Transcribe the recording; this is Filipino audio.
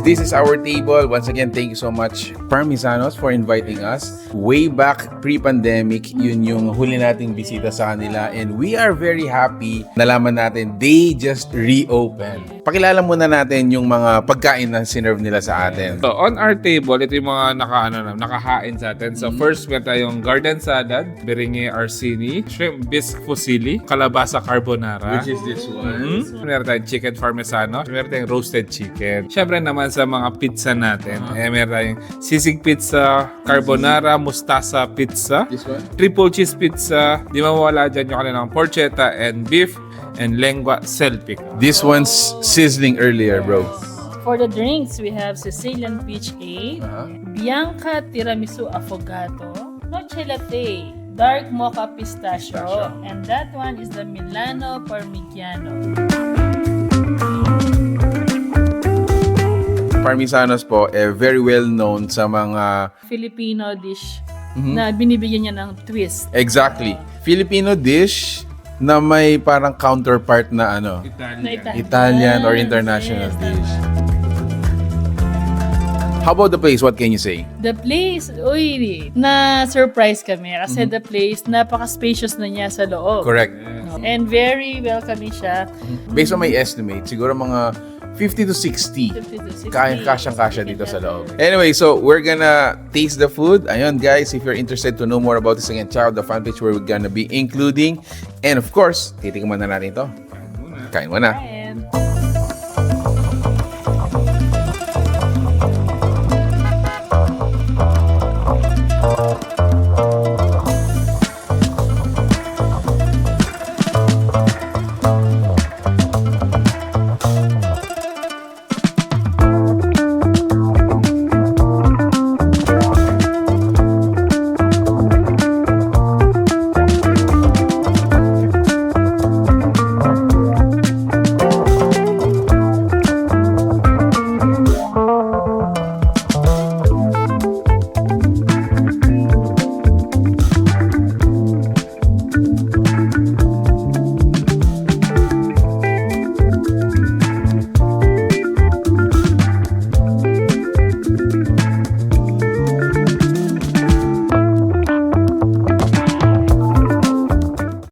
This is our table. Once again, thank you so much, Parmisanos, for inviting us. Way back pre-pandemic, yun yung huli nating bisita sa kanila. And we are very happy. Nalaman natin, they just reopened. Pakilala muna natin yung mga pagkain na sinerve nila sa atin. So, on our table, ito yung mga nakahain sa atin. So, first, meron tayong garden salad, berengue arsini, shrimp bisque fusilli, kalabasa carbonara. Which is this one? Meron tayong chicken parmisanos, meron tayong roasted chicken. Siyempre naman sa mga pizza natin, meron tayong sisig pizza, carbonara, mustasa pizza, This one? triple cheese pizza, di mawala dyan yung kanilang porchetta and beef, and lengua selpic. This one's sizzling earlier, bro. For the drinks, we have Sicilian Peach Ale, Bianca Tiramisu Affogato, Noche Latte, Dark Mocha Pistachio, and that one is the Milano Parmigiano. Parmisanos po, very well known sa mga... Filipino dish na binibigyan niya ng twist. Exactly. Filipino dish na may parang counterpart na ano, Italian or international dish. How about the place? What can you say? The place, na-surprise kami kasi the place, napaka-spacious na niya sa loob. Correct. And very welcoming siya. Based on my estimate, siguro mga 50 to 60. 50 to 60. Kasyang-kasya dito sa loob. Anyway, so we're gonna taste the food. Ayun, guys, if you're interested to know more about this again, check out the fan page where we're gonna be including. And of course, titikman na natin ito. Kain muna. And